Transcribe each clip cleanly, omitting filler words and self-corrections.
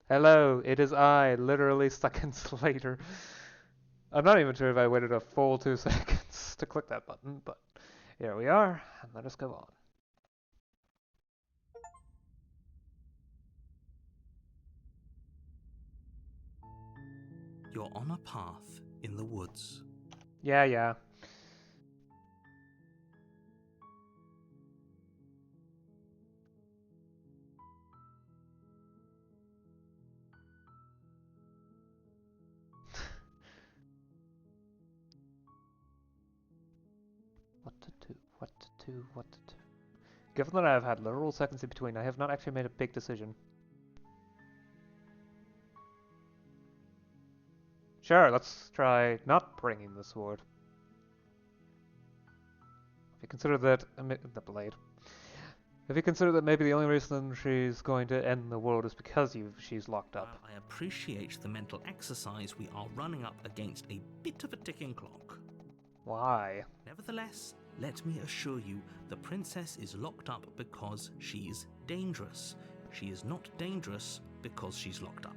Hello, it is I, literally seconds later. I'm not even sure if I waited a full 2 seconds to click that button, but here we are, and let us go on. You're on a path in the woods. Yeah. What to do. Given that I've had literal seconds in between, I have not actually made a big decision. Sure, let's try not bringing the sword. If you consider that the blade. If you consider that maybe the only reason she's going to end the world is because she's locked up. While I appreciate the mental exercise, we are running up against a bit of a ticking clock. Why? Nevertheless, let me assure you, the princess is locked up because she's dangerous. She is not dangerous because she's locked up.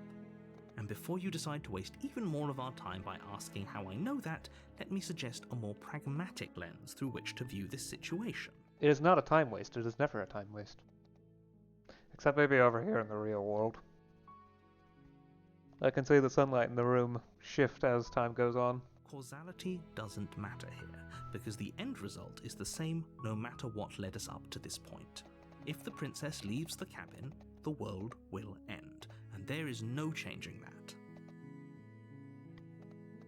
And before you decide to waste even more of our time by asking how I know that, let me suggest a more pragmatic lens through which to view this situation. It is not a time waste. It is never a time waste. Except maybe over here in the real world. I can see the sunlight in the room shift as time goes on. Causality doesn't matter here, because the end result is the same no matter what led us up to this point. If the princess leaves the cabin, the world will end, and there is no changing that.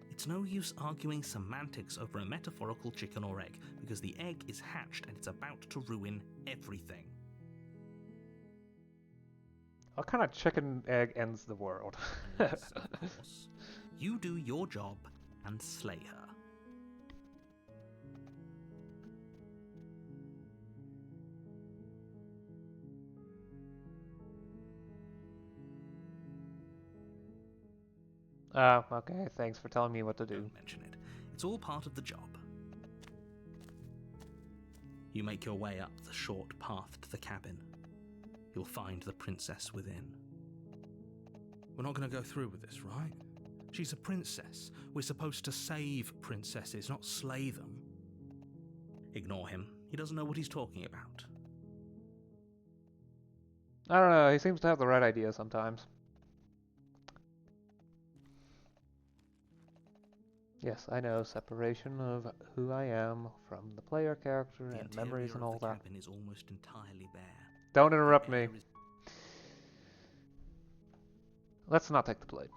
It's no use arguing semantics over a metaphorical chicken or egg, because the egg is hatched and it's about to ruin everything. What kind of chicken egg ends the world? Unless, of course, you do your job and slay her. Okay, thanks for telling me what to do. Don't mention it. It's all part of the job. You make your way up the short path to the cabin. You'll find the princess within. We're not going to go through with this, right? She's a princess. We're supposed to save princesses, not slay them. Ignore him. He doesn't know what he's talking about. I don't know, he seems to have the right idea sometimes. Yes, I know, separation of who I am from the player character and memories and all that. The cabin is almost entirely bare. Don't interrupt me. Let's not take the blade.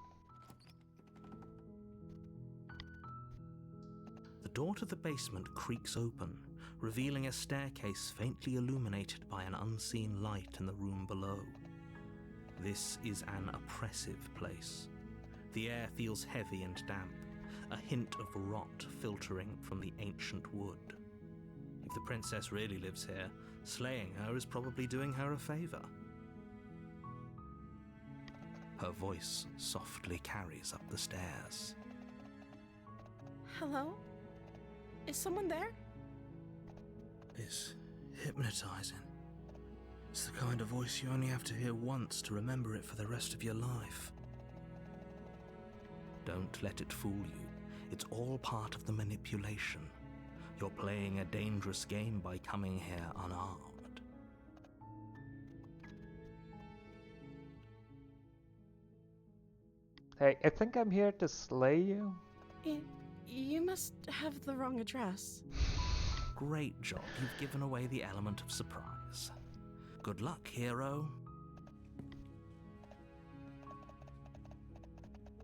The door to the basement creaks open, revealing a staircase faintly illuminated by an unseen light in the room below. This is an oppressive place. The air feels heavy and damp, a hint of rot filtering from the ancient wood. If the princess really lives here, slaying her is probably doing her a favor. Her voice softly carries up the stairs. Hello? Is someone there? It's hypnotizing. It's the kind of voice you only have to hear once to remember it for the rest of your life. Don't let it fool you. It's all part of the manipulation. You're playing a dangerous game by coming here unarmed. Hey, I think I'm here to slay you. You must have the wrong address. Great job. You've given away the element of surprise. Good luck, hero.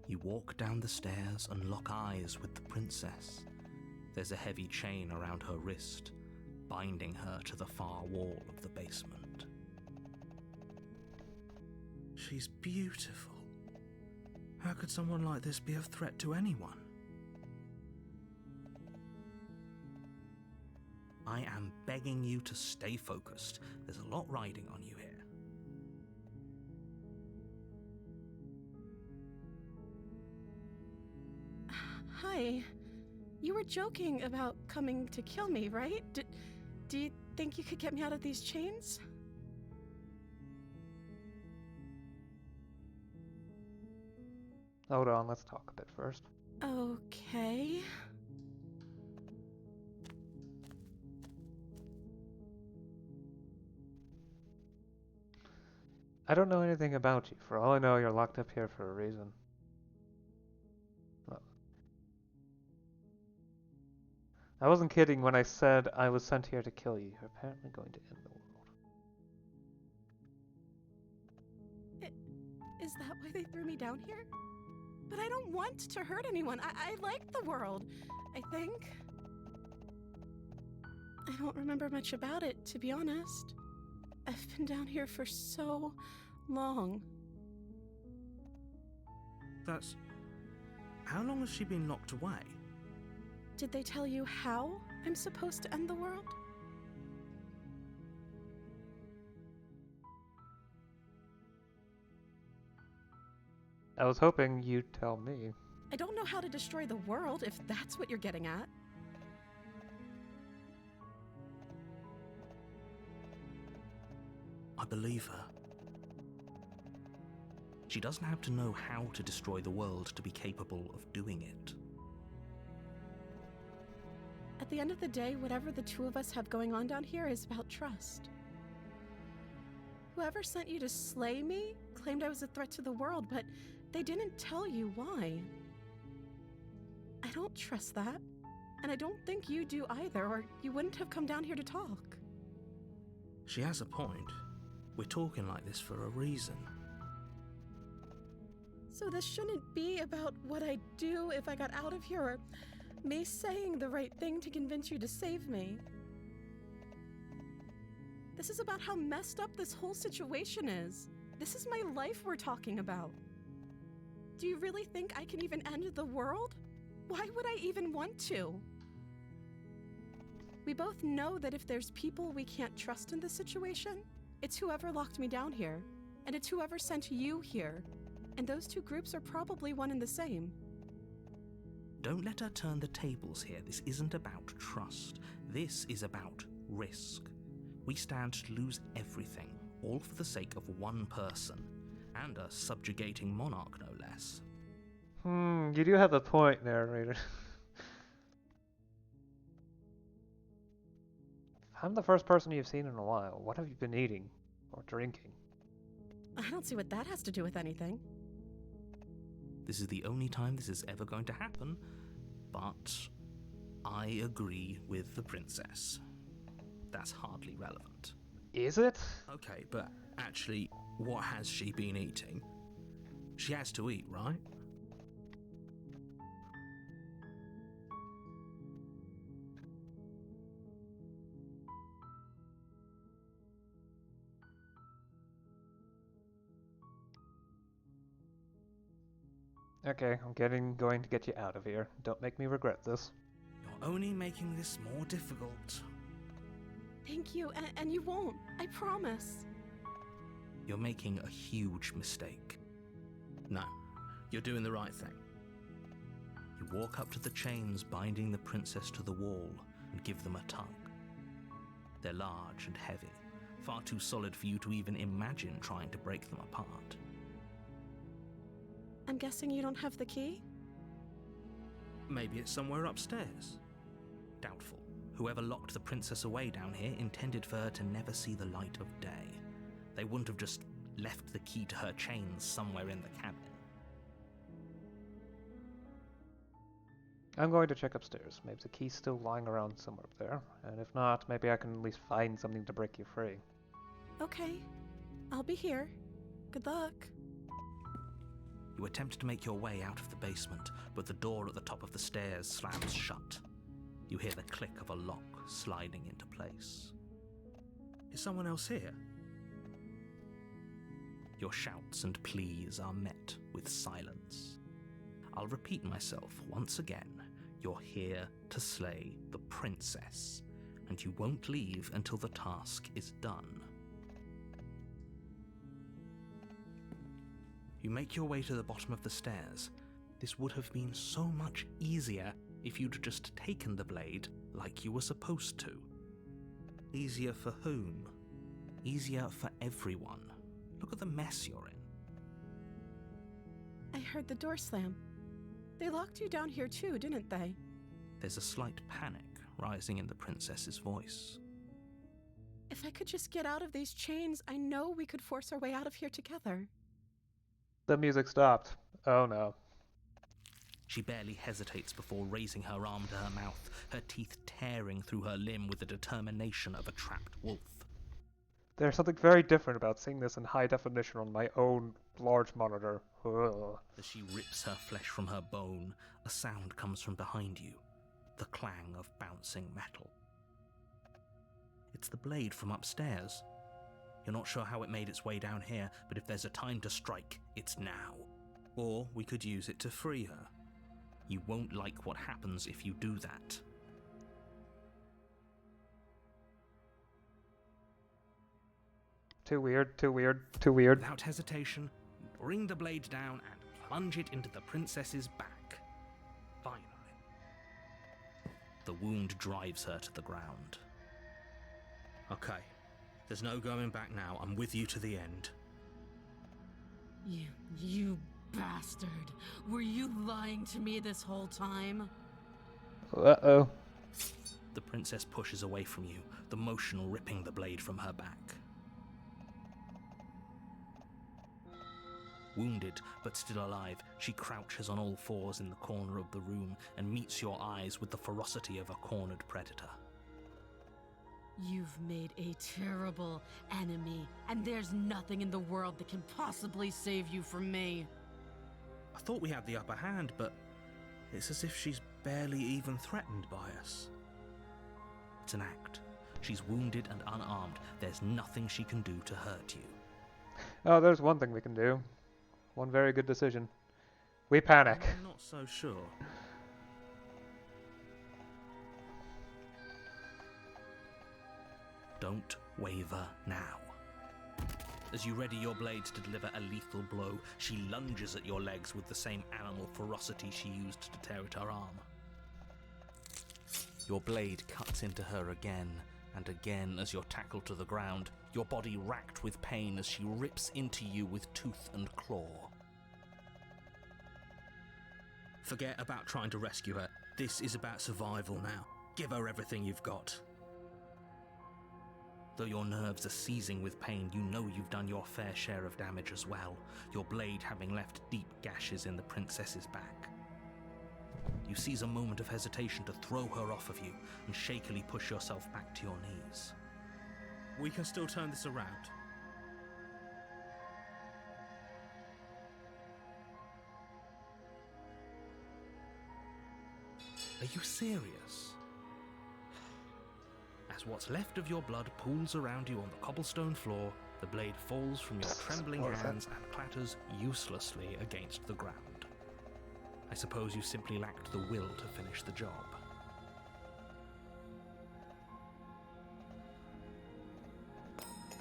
You walk down the stairs and lock eyes with the princess. There's a heavy chain around her wrist, binding her to the far wall of the basement. She's beautiful. How could someone like this be of threat to anyone? I am begging you to stay focused. There's a lot riding on you here. Hi. You were joking about coming to kill me, right? Do you think you could get me out of these chains? Hold on, let's talk a bit first. Okay. I don't know anything about you. For all I know, you're locked up here for a reason. Well, I wasn't kidding when I said I was sent here to kill you. You're apparently going to end the world. Is that why they threw me down here? But I don't want to hurt anyone. I like the world, I think. I don't remember much about it, to be honest. I've been down here for so long. That's... How long has she been locked away? Did they tell you how I'm supposed to end the world? I was hoping you'd tell me. I don't know how to destroy the world, if that's what you're getting at. I believe her. She doesn't have to know how to destroy the world to be capable of doing it. At the end of the day, whatever the two of us have going on down here is about trust. Whoever sent you to slay me claimed I was a threat to the world, but they didn't tell you why. I don't trust that, and I don't think you do either, or you wouldn't have come down here to talk. She has a point. We're talking like this for a reason. So this shouldn't be about what I'd do if I got out of here, or me saying the right thing to convince you to save me. This is about how messed up this whole situation is. This is my life we're talking about. Do you really think I can even end the world? Why would I even want to? We both know that if there's people we can't trust in this situation, it's whoever locked me down here, and it's whoever sent you here. And those two groups are probably one and the same. Don't let her turn the tables here. This isn't about trust. This is about risk. We stand to lose everything, all for the sake of one person, and a subjugating monarch, no less. You do have a point, narrator. I'm the first person you've seen in a while. What have you been eating or drinking? I don't see what that has to do with anything. This is the only time this is ever going to happen, but I agree with the princess. That's hardly relevant. Is it? Okay, but actually, what has she been eating? She has to eat, right? Okay, I'm going to get you out of here. Don't make me regret this. You're only making this more difficult. Thank you, and you won't. I promise. You're making a huge mistake. No, you're doing the right thing. You walk up to the chains binding the princess to the wall and give them a tug. They're large and heavy, far too solid for you to even imagine trying to break them apart. I'm guessing you don't have the key? Maybe it's somewhere upstairs. Doubtful. Whoever locked the princess away down here intended for her to never see the light of day. They wouldn't have just left the key to her chains somewhere in the cabin. I'm going to check upstairs. Maybe the key's still lying around somewhere up there. And if not, maybe I can at least find something to break you free. Okay. I'll be here. Good luck. You attempt to make your way out of the basement, but the door at the top of the stairs slams shut. You hear the click of a lock sliding into place. Is someone else here? Your shouts and pleas are met with silence. I'll repeat myself once again. You're here to slay the princess, and you won't leave until the task is done. You make your way to the bottom of the stairs. This would have been so much easier if you'd just taken the blade like you were supposed to. Easier for whom? Easier for everyone. Look at the mess you're in. I heard the door slam. They locked you down here too, didn't they? There's a slight panic rising in the princess's voice. If I could just get out of these chains, I know we could force our way out of here together. The music stopped. Oh no. She barely hesitates before raising her arm to her mouth, her teeth tearing through her limb with the determination of a trapped wolf. There's something very different about seeing this in high definition on my own large monitor. Ugh. As she rips her flesh from her bone, a sound comes from behind you, the clang of bouncing metal. It's the blade from upstairs. You're not sure how it made its way down here, but if there's a time to strike, it's now. Or we could use it to free her. You won't like what happens if you do that. Too weird, too weird, too weird. Without hesitation, you bring the blade down and plunge it into the princess's back. Finally. The wound drives her to the ground. Okay, there's no going back now. I'm with you to the end. You bastard. Were you lying to me this whole time? Uh-oh. The princess pushes away from you, the motion ripping the blade from her back. Wounded, but still alive, she crouches on all fours in the corner of the room and meets your eyes with the ferocity of a cornered predator. You've made a terrible enemy, and there's nothing in the world that can possibly save you from me. I thought we had the upper hand, but it's as if she's barely even threatened by us. It's an act. She's wounded and unarmed. There's nothing she can do to hurt you. Oh, there's one thing we can do. One very good decision. We panic. I'm not so sure. Don't waver now. As you ready your blade to deliver a lethal blow, she lunges at your legs with the same animal ferocity she used to tear at her arm. Your blade cuts into her again and again as you're tackled to the ground, your body racked with pain as she rips into you with tooth and claw. Forget about trying to rescue her. This is about survival now. Give her everything you've got. Though your nerves are seizing with pain, you know you've done your fair share of damage as well, your blade having left deep gashes in the princess's back. You seize a moment of hesitation to throw her off of you and shakily push yourself back to your knees. We can still turn this around. Are you serious? As what's left of your blood pools around you on the cobblestone floor, the blade falls from your trembling hands and clatters uselessly against the ground. I suppose you simply lacked the will to finish the job.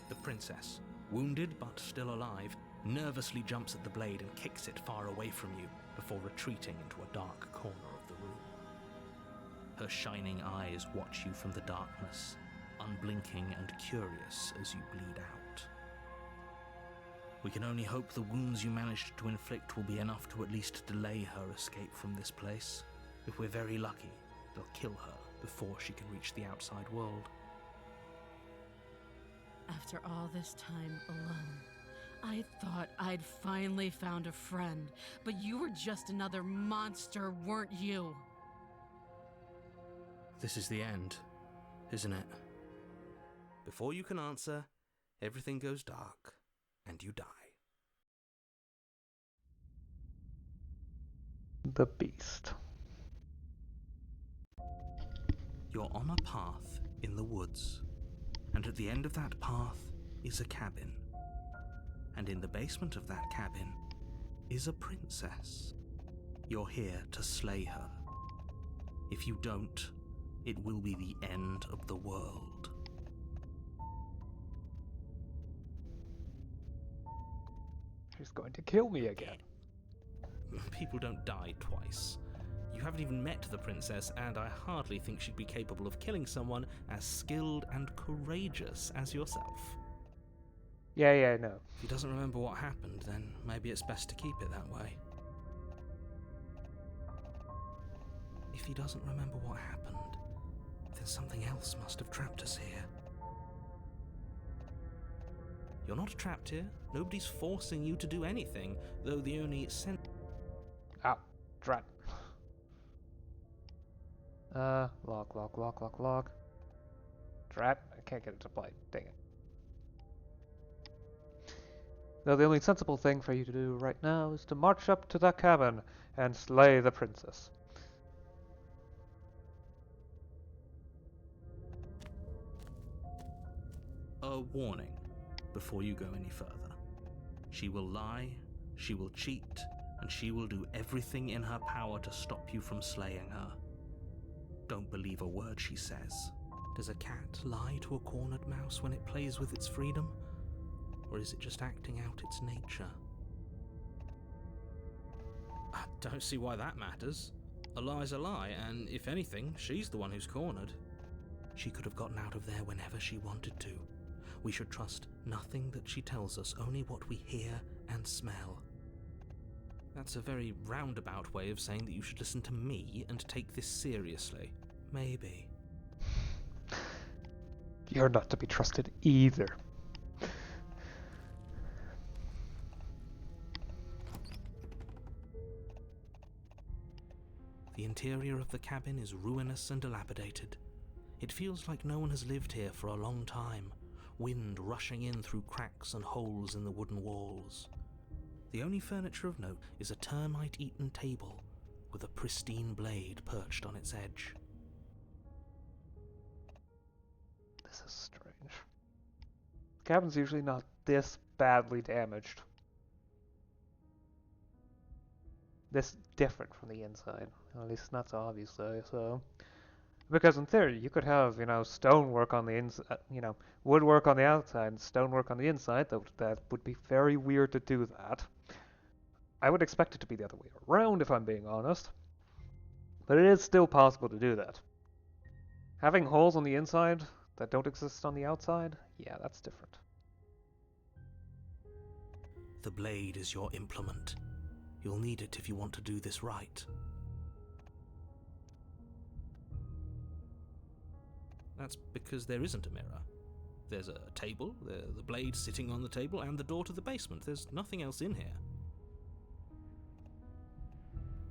The princess, wounded but still alive, nervously jumps at the blade and kicks it far away from you before retreating into a dark corner of the room. Her shining eyes watch you from the darkness, unblinking and curious as you bleed out. We can only hope the wounds you managed to inflict will be enough to at least delay her escape from this place. If we're very lucky, they'll kill her before she can reach the outside world. After all this time alone, I thought I'd finally found a friend, but you were just another monster, weren't you? This is the end, isn't it? Before you can answer, everything goes dark, and you die. The Beast. You're on a path in the woods, and at the end of that path is a cabin. And in the basement of that cabin is a princess. You're here to slay her. If you don't, it will be the end of the world. She's going to kill me again. People don't die twice. You haven't even met the princess, and I hardly think she'd be capable of killing someone as skilled and courageous as yourself. Yeah, no. If he doesn't remember what happened, then maybe it's best to keep it that way. If he doesn't remember what happened, then something else must have trapped us here. You're not trapped here. Nobody's forcing you to do anything, though the only Ow. Drat. Lock. Drat. I can't get it to play. Dang it. Though the only sensible thing for you to do right now is to march up to that cabin and slay the princess. A warning before you go any further. She will lie, she will cheat, and she will do everything in her power to stop you from slaying her. Don't believe a word she says. Does a cat lie to a cornered mouse when it plays with its freedom? Or is it just acting out its nature? I don't see why that matters. A lie's a lie, and if anything, she's the one who's cornered. She could have gotten out of there whenever she wanted to. We should trust nothing that she tells us, only what we hear and smell. That's a very roundabout way of saying that you should listen to me and take this seriously. Maybe. You're not to be trusted either. The interior of the cabin is ruinous and dilapidated. It feels like no one has lived here for a long time, wind rushing in through cracks and holes in the wooden walls. The only furniture of note is a termite-eaten table with a pristine blade perched on its edge. This is strange. The cabin's usually not this badly damaged. This different from the inside. At least not so obviously, so... Because in theory, you could have, stonework on the inside, woodwork on the outside and stonework on the inside. That would be very weird to do that. I would expect it to be the other way around, if I'm being honest. But it is still possible to do that. Having holes on the inside that don't exist on the outside, yeah, that's different. The blade is your implement. You'll need it if you want to do this right. That's because there isn't a mirror. There's a table, the blade sitting on the table, and the door to the basement. There's nothing else in here.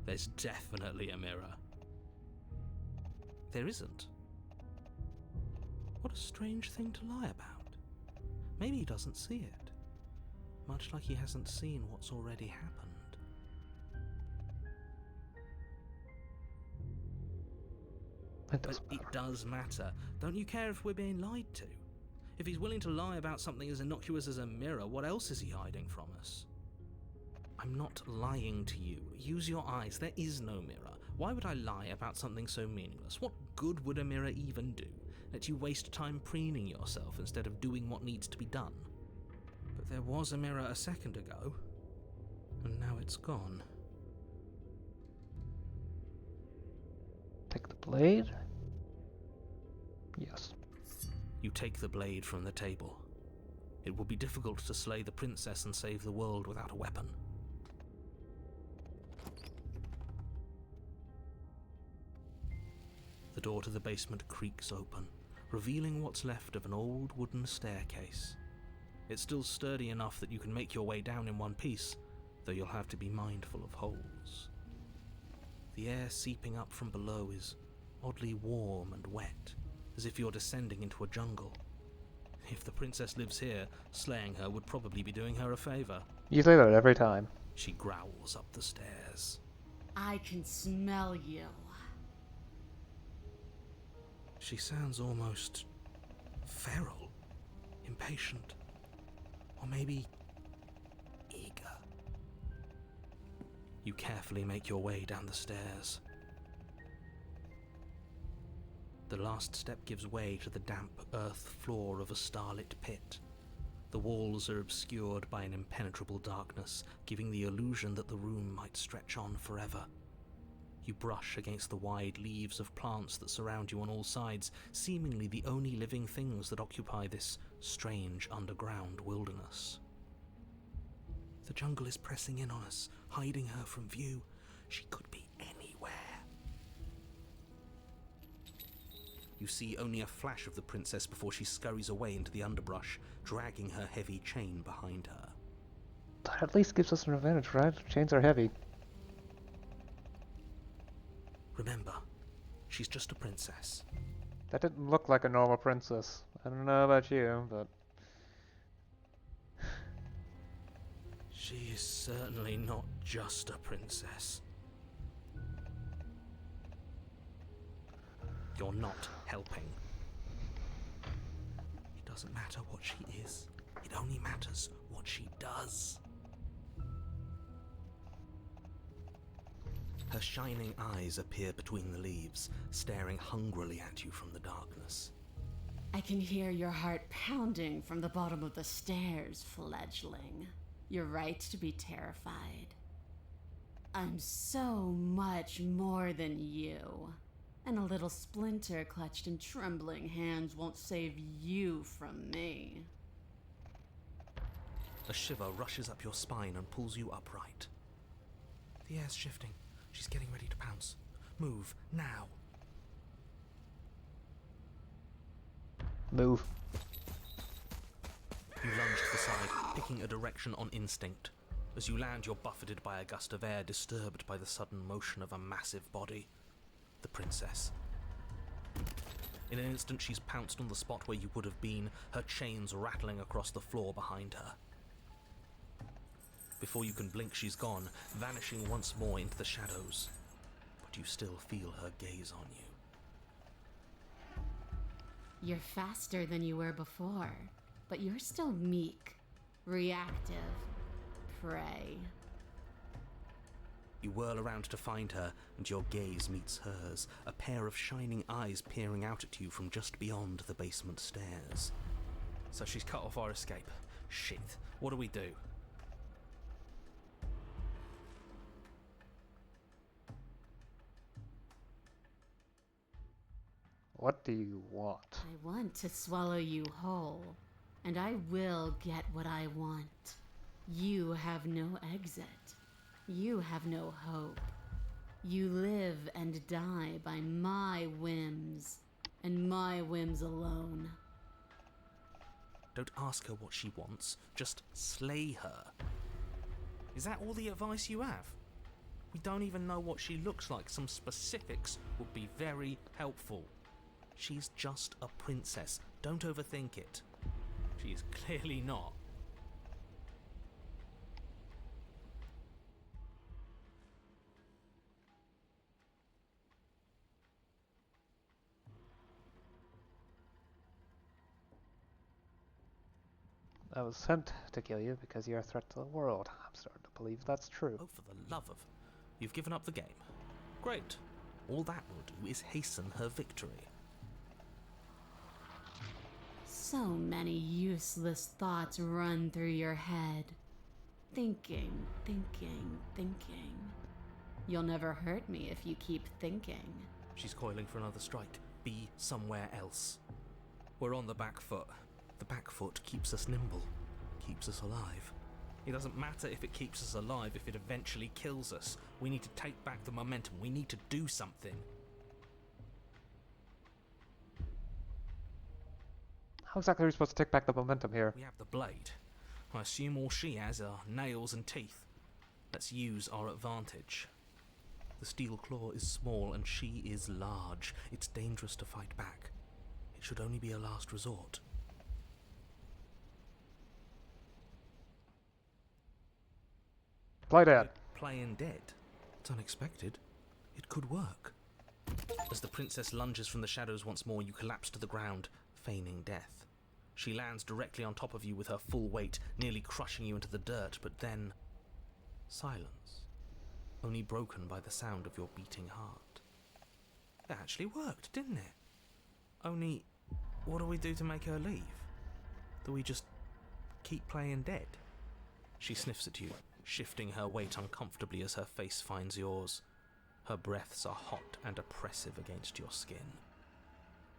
There's definitely a mirror. There isn't. What a strange thing to lie about. Maybe he doesn't see it, much like he hasn't seen what's already happened. But it does matter. Don't you care if we're being lied to? If he's willing to lie about something as innocuous as a mirror, what else is he hiding from us? I'm not lying to you. Use your eyes. There is no mirror. Why would I lie about something so meaningless? What good would a mirror even do? Let you waste time preening yourself instead of doing what needs to be done. But there was a mirror a second ago, and now it's gone. Take the blade? Yes. You take the blade from the table. It will be difficult to slay the princess and save the world without a weapon. The door to the basement creaks open, revealing what's left of an old wooden staircase. It's still sturdy enough that you can make your way down in one piece, though you'll have to be mindful of holes. The air seeping up from below is oddly warm and wet, as if you're descending into a jungle. If the princess lives here, slaying her would probably be doing her a favor. You say that every time. She growls up the stairs. I can smell you. She sounds almost feral, impatient, or maybe eager. You carefully make your way down the stairs. The last step gives way to the damp earth floor of a starlit pit. The walls are obscured by an impenetrable darkness, giving the illusion that the room might stretch on forever. You brush against the wide leaves of plants that surround you on all sides, seemingly the only living things that occupy this strange underground wilderness. The jungle is pressing in on us, hiding her from view. She could be anywhere. You see only a flash of the princess before she scurries away into the underbrush, dragging her heavy chain behind her. That at least gives us an advantage, right? Chains are heavy. Remember, she's just a princess. That didn't look like a normal princess. I don't know about you, but... She is certainly not just a princess. You're not helping. It doesn't matter what she is. It only matters what she does. Her shining eyes appear between the leaves, staring hungrily at you from the darkness. I can hear your heart pounding from the bottom of the stairs, fledgling. You're right to be terrified. I'm so much more than you. And a little splinter clutched in trembling hands won't save you from me. A shiver rushes up your spine and pulls you upright. The air's shifting. She's getting ready to pounce. Move, now. Move. You lunge to the side, picking a direction on instinct. As you land, you're buffeted by a gust of air, disturbed by the sudden motion of a massive body. The princess. In an instant, she's pounced on the spot where you would have been, her chains rattling across the floor behind her. Before you can blink, she's gone, vanishing once more into the shadows. But you still feel her gaze on you. You're faster than you were before, but you're still meek, reactive, prey. You whirl around to find her, and your gaze meets hers, a pair of shining eyes peering out at you from just beyond the basement stairs. So she's cut off our escape. Shit, what do we do? What do you want? I want to swallow you whole, and I will get what I want. You have no exit. You have no hope. You live and die by my whims, and my whims alone. Don't ask her what she wants, just slay her. Is that all the advice you have? We don't even know what she looks like. Some specifics would be very helpful. She's just a princess. Don't overthink it. She is clearly not. I was sent to kill you because you're a threat to the world. I'm starting to believe that's true. Oh, for the love of... You've given up the game. Great. All that will do is hasten her victory. So many useless thoughts run through your head. Thinking, thinking, thinking. You'll never hurt me if you keep thinking. She's coiling for another strike. Be somewhere else. We're on the back foot. The back foot keeps us nimble, keeps us alive. It doesn't matter if it keeps us alive if it eventually kills us. We need to take back the momentum. We need to do something. How exactly are we supposed to take back the momentum here? We have the blade. I assume all she has are nails and teeth. Let's use our advantage. The steel claw is small and she is large. It's dangerous to fight back. It should only be a last resort. Play dead. Playing dead. It's unexpected. It could work. As the princess lunges from the shadows once more, you collapse to the ground, feigning death. She lands directly on top of you with her full weight, nearly crushing you into the dirt, but then... silence. Only broken by the sound of your beating heart. It actually worked, didn't it? Only, what do we do to make her leave? Do we just keep playing dead? She sniffs at you, shifting her weight uncomfortably as her face finds yours. Her breaths are hot and oppressive against your skin.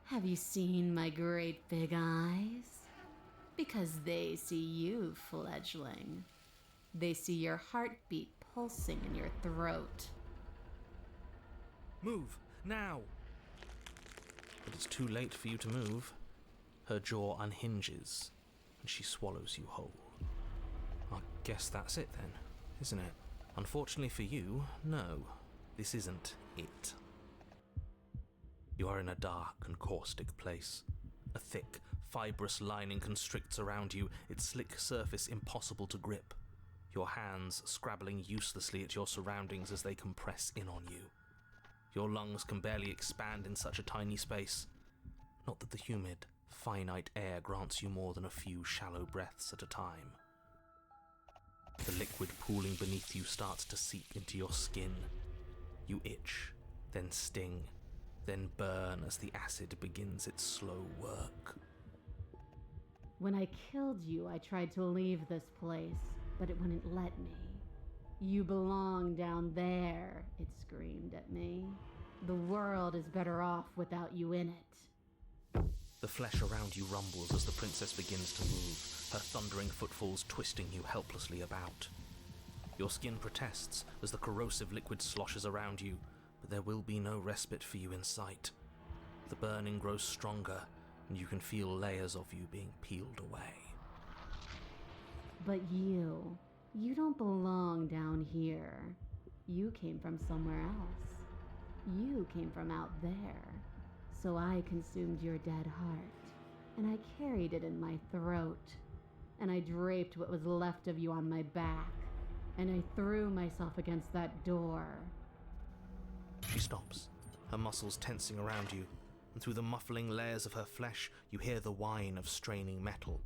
Have you seen my great big eyes? Because they see you, fledgling. They see your heartbeat pulsing in your throat. Move, now! but it's too late for you to move. Her jaw unhinges, and she swallows you whole. I guess that's it then, isn't it? Unfortunately for you, no, this isn't it. You are in a dark and caustic place. A thick, fibrous lining constricts around you, its slick surface impossible to grip. Your hands scrabbling uselessly at your surroundings as they compress in on you. Your lungs can barely expand in such a tiny space. Not that the humid, finite air grants you more than a few shallow breaths at a time. The liquid pooling beneath you starts to seep into your skin. You itch, then sting, then burn as the acid begins its slow work. When I killed you, I tried to leave this place, but it wouldn't let me. You belong down there, it screamed at me. The world is better off without you in it. The flesh around you rumbles as the princess begins to move, her thundering footfalls twisting you helplessly about. Your skin protests as the corrosive liquid sloshes around you, but there will be no respite for you in sight. The burning grows stronger, and you can feel layers of you being peeled away. But you don't belong down here. You came from somewhere else. You came from out there. So I consumed your dead heart, and I carried it in my throat, and I draped what was left of you on my back, and I threw myself against that door. She stops, her muscles tensing around you, and through the muffling layers of her flesh you hear the whine of straining metal.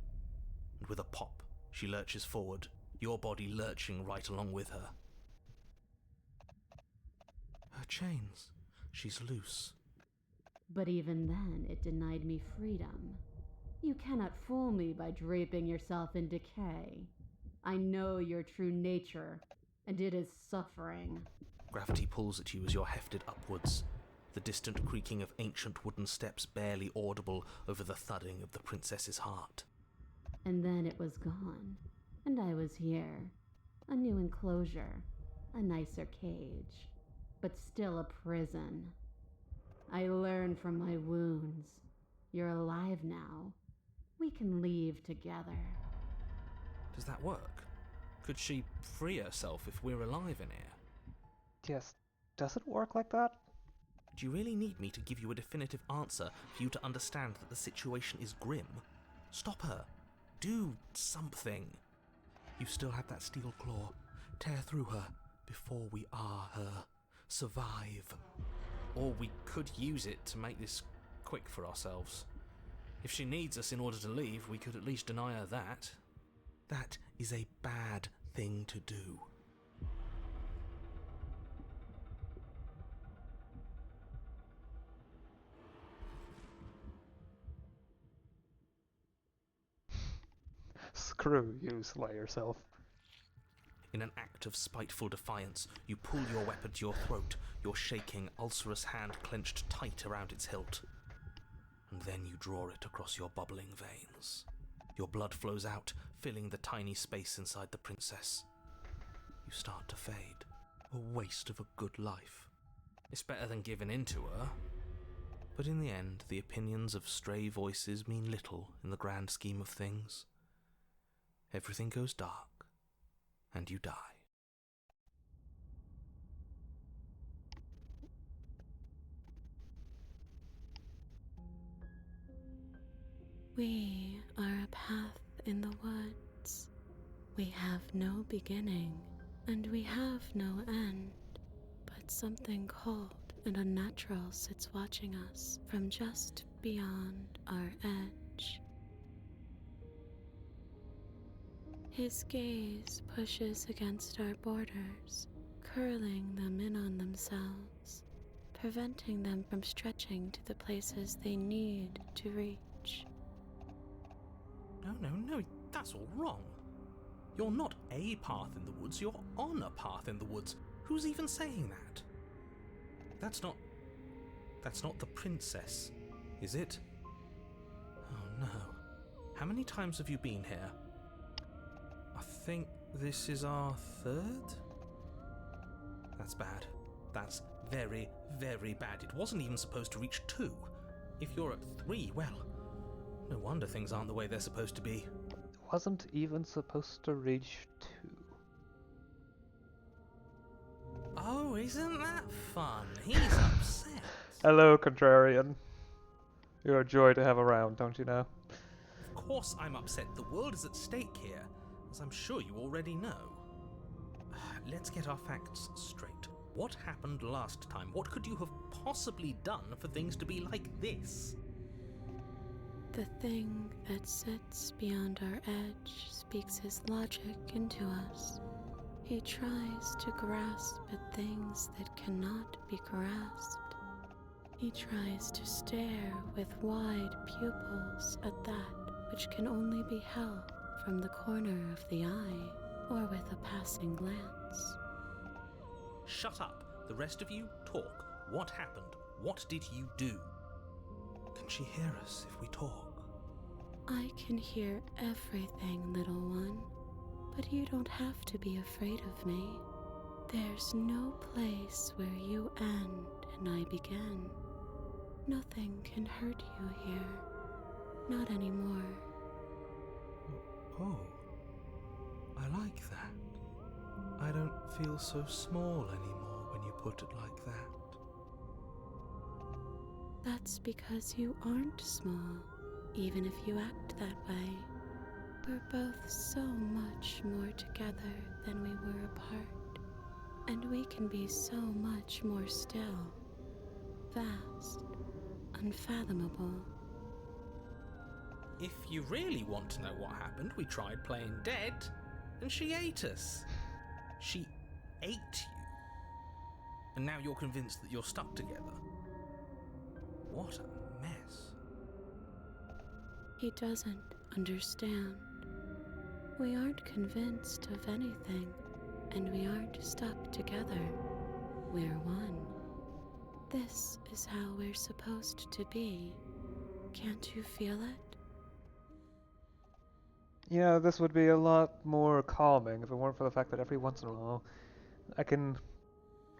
And with a pop, she lurches forward, your body lurching right along with her. Her chains. She's loose. But even then, it denied me freedom. You cannot fool me by draping yourself in decay. I know your true nature, and it is suffering. Gravity pulls at you as you're hefted upwards, the distant creaking of ancient wooden steps barely audible over the thudding of the princess's heart. And then it was gone, and I was here. A new enclosure, a nicer cage, but still a prison. I learned from my wounds. You're alive now. We can leave together. Does that work? Could she free herself if we're alive in here? Yes, does it work like that? Do you really need me to give you a definitive answer for you to understand that the situation is grim? Stop her. Do something. You still have that steel claw. Tear through her before we are her. Survive. Or we could use it to make this quick for ourselves. If she needs us in order to leave, we could at least deny her that. That is a bad thing to do. Screw you, slay yourself. In an act of spiteful defiance, you pull your weapon to your throat, your shaking, ulcerous hand clenched tight around its hilt. And then you draw it across your bubbling veins. Your blood flows out, filling the tiny space inside the princess. You start to fade, a waste of a good life. It's better than giving in to her. But in the end, the opinions of stray voices mean little in the grand scheme of things. Everything goes dark, and you die. We are a path in the woods. We have no beginning, and we have no end. But something cold and unnatural sits watching us from just beyond our edge. His gaze pushes against our borders, curling them in on themselves, preventing them from stretching to the places they need to reach. No, that's all wrong. You're not a path in the woods, you're on a path in the woods. Who's even saying that? That's not the princess, is it? Oh no. How many times have you been here? I think this is our third? That's bad. That's very, very bad. It wasn't even supposed to reach 2. If you're at 3, well, no wonder things aren't the way they're supposed to be. Wasn't even supposed to reach 2. Oh, isn't that fun? He's upset. Hello, Contrarian. You're a joy to have around, don't you know? Of course I'm upset. The world is at stake here, as I'm sure you already know. Let's get our facts straight. What happened last time? What could you have possibly done for things to be like this? The thing that sits beyond our edge speaks his logic into us. He tries to grasp at things that cannot be grasped. He tries to stare with wide pupils at that which can only be held from the corner of the eye or with a passing glance. Shut up. The rest of you, talk. What happened? What did you do? Can she hear us if we talk? I can hear everything, little one, but you don't have to be afraid of me. There's no place where you end and I begin. Nothing can hurt you here. Not anymore. Oh, I like that. I don't feel so small anymore when you put it like that. That's because you aren't small, even if you act that way. We're both so much more together than we were apart, and we can be so much more still, vast, unfathomable. If you really want to know what happened, we tried playing dead, and she ate us. She ate you. And now you're convinced that you're stuck together. What a mess. He doesn't understand. We aren't convinced of anything, and we aren't stuck together. We're one. This is how we're supposed to be. Can't you feel it? Yeah, this would be a lot more calming if it weren't for the fact that every once in a while I can,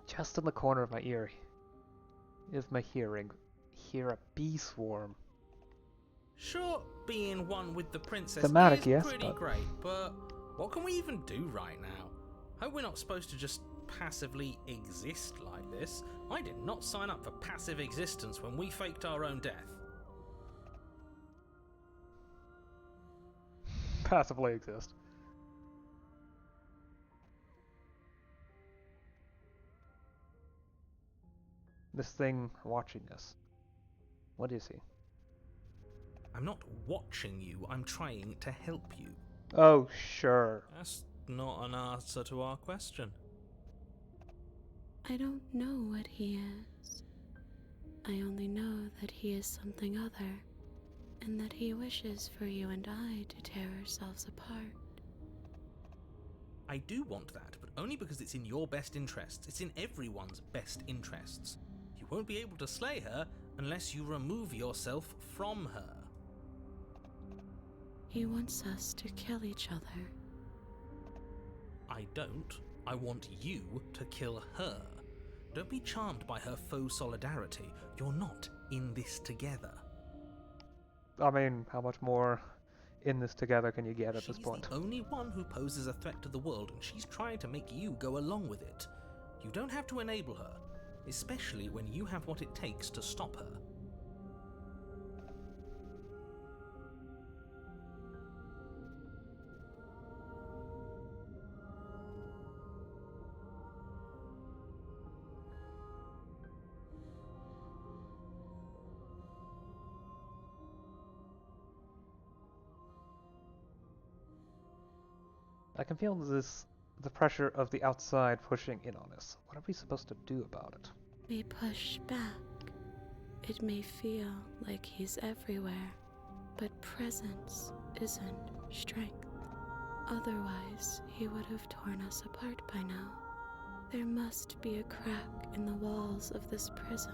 just in the corner of my ear, of my hearing, hear a bee swarm. Sure, being one with the princess Thematic, is yes, pretty but great, but what can we even do right now? Hope we're not supposed to just passively exist like this. I did not sign up for passive existence when we faked our own death. passively exist. This thing watching us. What is he? I'm not watching you, I'm trying to help you. Oh, sure. That's not an answer to our question. I don't know what he is. I only know that he is something other, and that he wishes for you and I to tear ourselves apart. I do want that, but only because it's in your best interests. It's in everyone's best interests. You won't be able to slay her unless you remove yourself from her. He wants us to kill each other. I don't. I want you to kill her. Don't be charmed by her faux solidarity. You're not in this together. I mean, how much more in this together can you get at this point? She's the only one who poses a threat to the world, and she's trying to make you go along with it. You don't have to enable her, especially when you have what it takes to stop her. I can feel the pressure of the outside pushing in on us. What are we supposed to do about it? We push back. It may feel like he's everywhere, but presence isn't strength. Otherwise, he would have torn us apart by now. There must be a crack in the walls of this prison.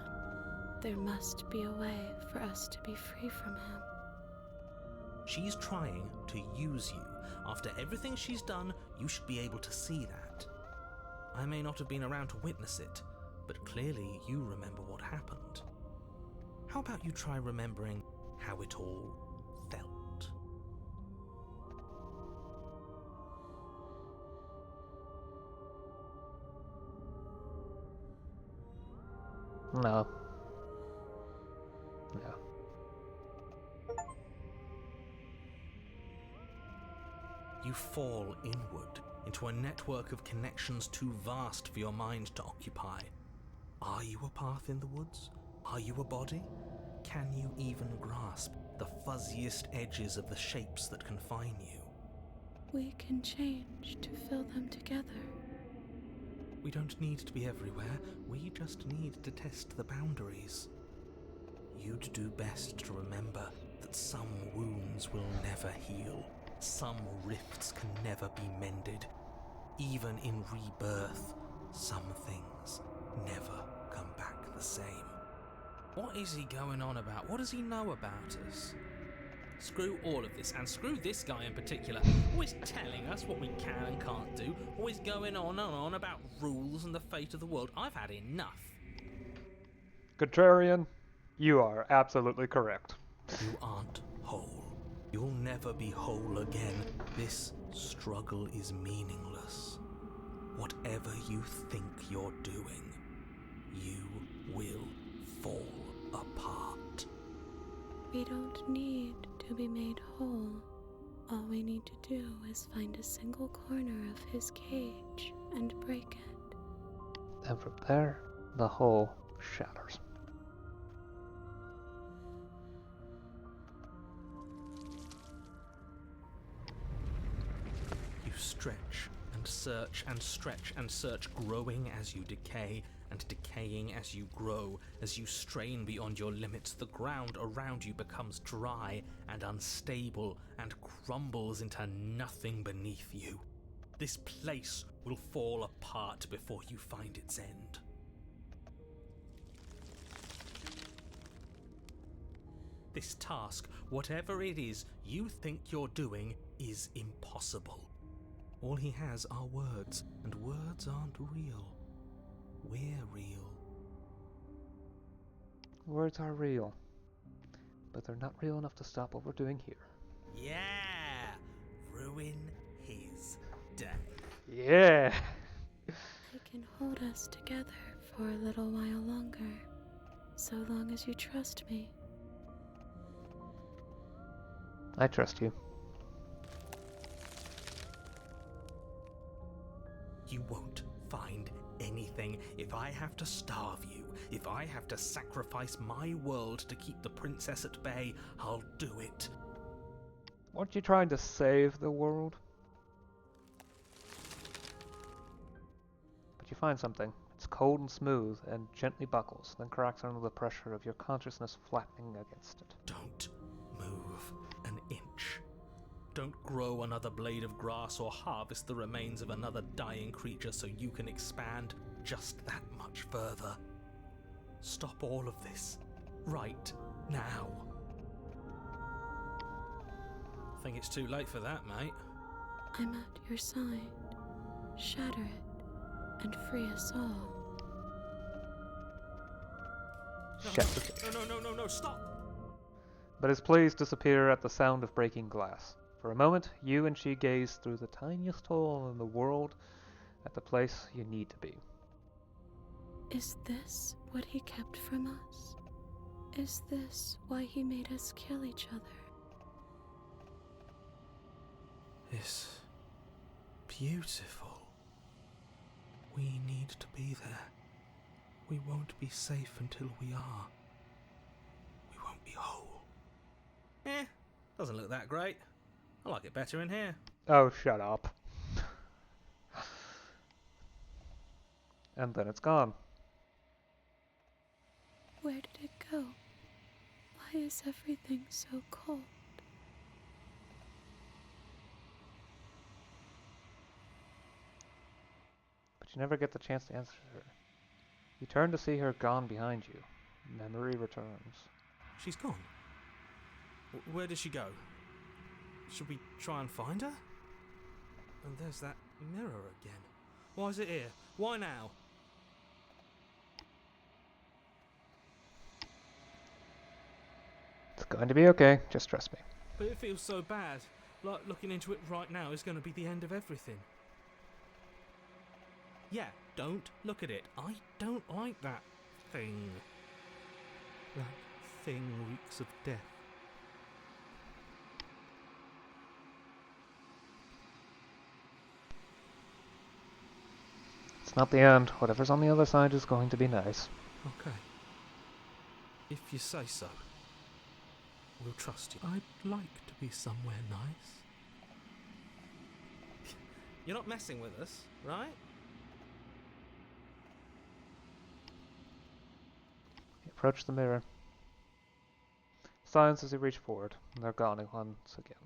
There must be a way for us to be free from him. She's trying to use you. After everything she's done, you should be able to see that. I may not have been around to witness it, but clearly you remember what happened. How about you try remembering how it all felt? No. No. You fall inward into a network of connections too vast for your mind to occupy. Are you a path in the woods? Are you a body? Can you even grasp the fuzziest edges of the shapes that confine you? We can change to fill them together. We don't need to be everywhere, we just need to test the boundaries. You'd do best to remember that some wounds will never heal. Some rifts can never be mended. Even in rebirth, some things never come back the same. What is he going on about? What does he know about us? Screw all of this, and screw this guy in particular. Always telling us what we can and can't do. Always going on and on about rules and the fate of the world. I've had enough. Contrarian, you are absolutely correct. You aren't whole. You'll never be whole again. This struggle is meaningless. Whatever you think you're doing, you will fall apart. We don't need to be made whole. All we need to do is find a single corner of his cage and break it. And from there, the whole shatters. You stretch and search and stretch and search, growing as you decay and decaying as you grow. As you strain beyond your limits, the ground around you becomes dry and unstable and crumbles into nothing beneath you. This place will fall apart before you find its end. This task, whatever it is you think you're doing, is impossible. All he has are words, and words aren't real. We're real. Words are real, but they're not real enough to stop what we're doing here. Yeah! Ruin his day. Yeah! I can hold us together for a little while longer, so long as you trust me. I trust you. You won't find anything if I have to starve you. If I have to sacrifice my world to keep the princess at bay, I'll do it. Weren't you trying to save the world? But you find something. It's cold and smooth and gently buckles, then cracks under the pressure of your consciousness flattening against it. Don't move an inch. Don't grow another blade of grass or harvest the remains of another dying creature so you can expand just that much further. Stop all of this. Right now. I think it's too late for that, mate. I'm at your side. Shatter it and free us all. No, stop! But his plays disappear at the sound of breaking glass. For a moment, you and she gaze through the tiniest hole in the world at the place you need to be. Is this what he kept from us? Is this why he made us kill each other? It's beautiful. We need to be there. We won't be safe until we are. We won't be whole. Doesn't look that great. I like it better in here. Oh, shut up. And then it's gone. Where did it go? Why is everything so cold? But you never get the chance to answer her. You turn to see her gone behind you. Memory returns. She's gone. Where did she go? Should we try and find her? And there's that mirror again. Why is it here? Why now? Going to be okay, just trust me. But it feels so bad. Like looking into it right now is going to be the end of everything. Yeah, don't look at it. I don't like that thing. That thing reeks of death. It's not the end. Whatever's on the other side is going to be nice. Okay. If you say so. We'll trust you. I'd like to be somewhere nice. You're not messing with us, right? You approach the mirror. Silence as you reach forward, and they're gone once again.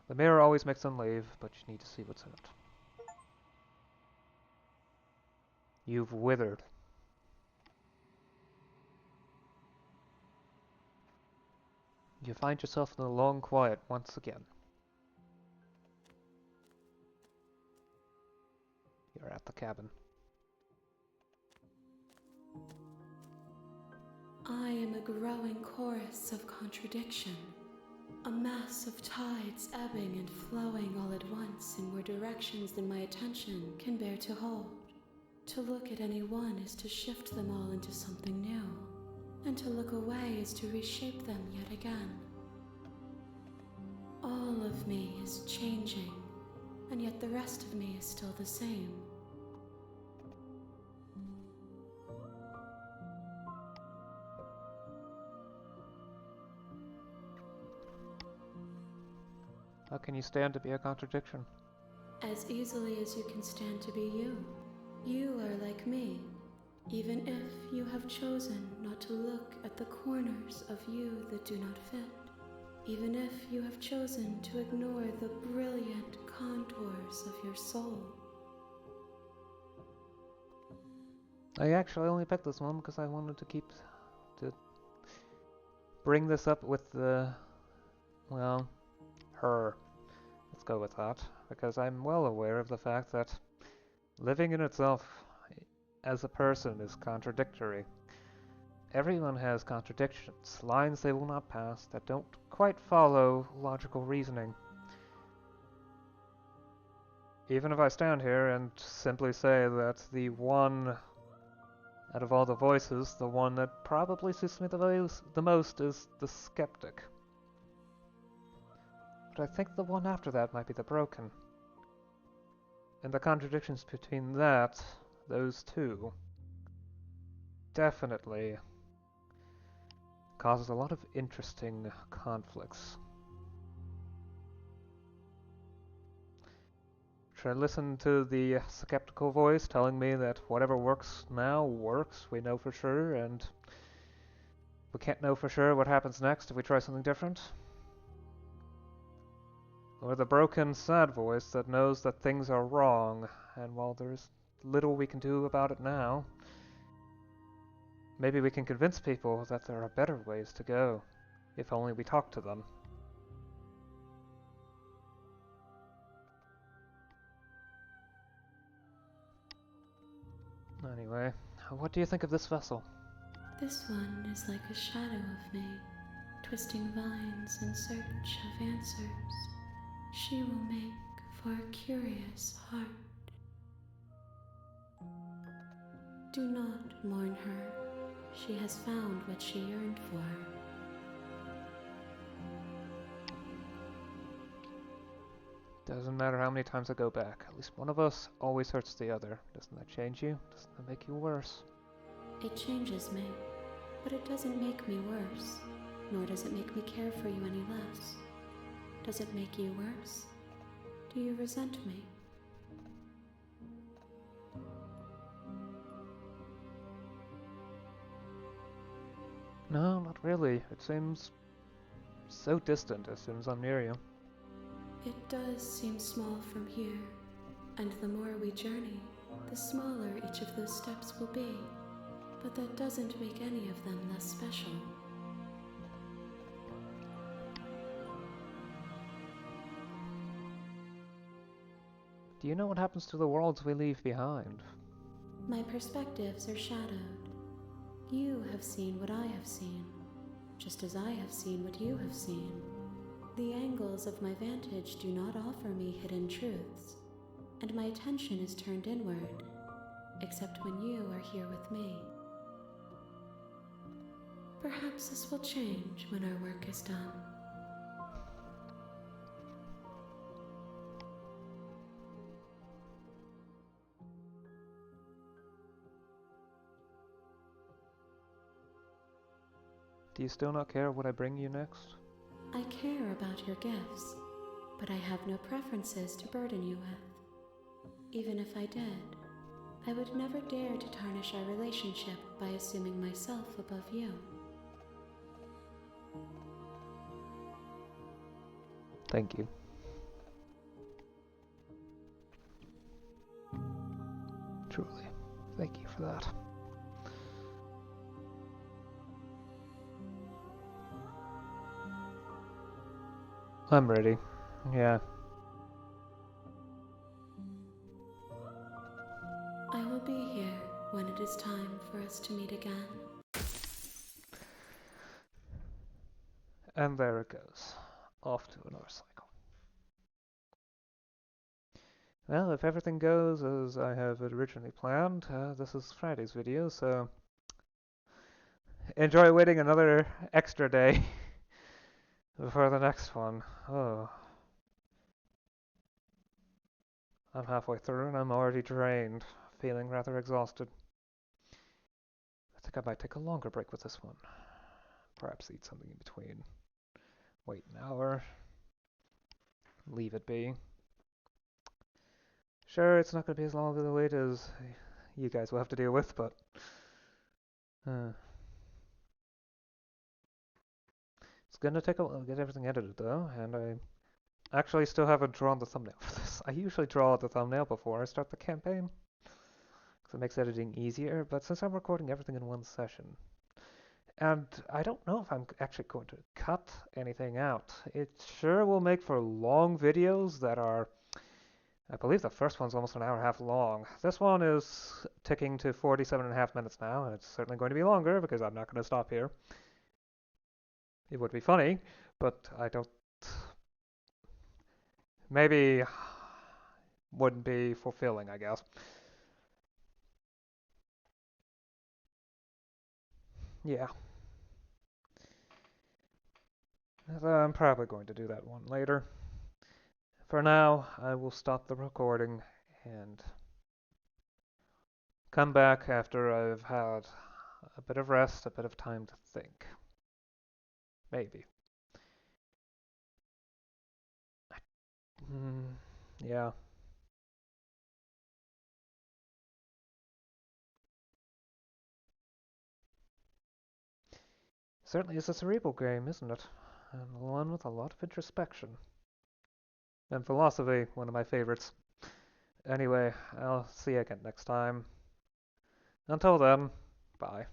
The mirror always makes them leave, but you need to see what's in it. You've withered. You find yourself in the long quiet once again. You're at the cabin. I am a growing chorus of contradiction, a mass of tides ebbing and flowing all at once in more directions than my attention can bear to hold. To look at any one is to shift them all into something new, and to look away is to reshape them yet again. All of me is changing, and yet the rest of me is still the same. How can you stand to be a contradiction? As easily as you can stand to be you. You are like me, even if you have chosen not to look at the corners of you that do not fit. Even if you have chosen to ignore the brilliant contours of your soul. I actually only picked this one because I wanted to bring this up with the, well, her. Let's go with that, because I'm well aware of the fact that living in itself as a person is contradictory. Everyone has contradictions, lines they will not pass that don't quite follow logical reasoning. Even if I stand here and simply say that the one out of all the voices, the one that probably suits me the most is the skeptic. But I think the one after that might be the broken. And the contradictions between those two, definitely causes a lot of interesting conflicts. Should I listen to the skeptical voice telling me that whatever works now works, we know for sure, and we can't know for sure what happens next if we try something different? Or the broken, sad voice that knows that things are wrong, and while there's little we can do about it now, maybe we can convince people that there are better ways to go, if only we talk to them. Anyway, what do you think of this vessel? This one is like a shadow of me, twisting vines in search of answers. She will make for a curious heart. Do not mourn her. She has found what she yearned for. Doesn't matter how many times I go back. At least one of us always hurts the other. Doesn't that change you? Doesn't that make you worse? It changes me, but it doesn't make me worse, nor does it make me care for you any less. Does it make you worse? Do you resent me? No, not really. It seems so distant as soon as I'm near you. It does seem small from here, and the more we journey, the smaller each of those steps will be. But that doesn't make any of them less special. Do you know what happens to the worlds we leave behind? My perspectives are shadowed. You have seen what I have seen. just as I have seen what you have seen. The angles of my vantage do not offer me hidden truths, and my attention is turned inward, except when you are here with me. Perhaps this will change when our work is done. Do you still not care what I bring you next? I care about your gifts, but I have no preferences to burden you with. Even if I did, I would never dare to tarnish our relationship by assuming myself above you. Thank you. Truly. Thank you for that. I'm ready. Yeah. I will be here when it is time for us to meet again. And there it goes. Off to another cycle. Well, if everything goes as I have originally planned, this is Friday's video, so enjoy waiting another extra day before the next one. Oh. I'm halfway through and I'm already drained, feeling rather exhausted. I think I might take a longer break with this one. Perhaps eat something in between. Wait an hour. Leave it be. Sure, it's not going to be as long of a wait as you guys will have to deal with, but it's going to take a while to get everything edited though, and I actually still haven't drawn the thumbnail for this. I usually draw the thumbnail before I start the campaign, because it makes editing easier, but since I'm recording everything in one session, and I don't know if I'm actually going to cut anything out. It sure will make for long videos that are, I believe the first one's almost an hour and a half long. This one is ticking to 47.5 minutes now, and it's certainly going to be longer because I'm not going to stop here. It would be funny, but I don't... Maybe wouldn't be fulfilling, I guess. Yeah. I'm probably going to do that one later. For now, I will stop the recording and come back after I've had a bit of rest, a bit of time to think. Maybe. Yeah. Certainly is a cerebral game, isn't it? And one with a lot of introspection. And philosophy, one of my favorites. Anyway, I'll see you again next time. Until then, bye.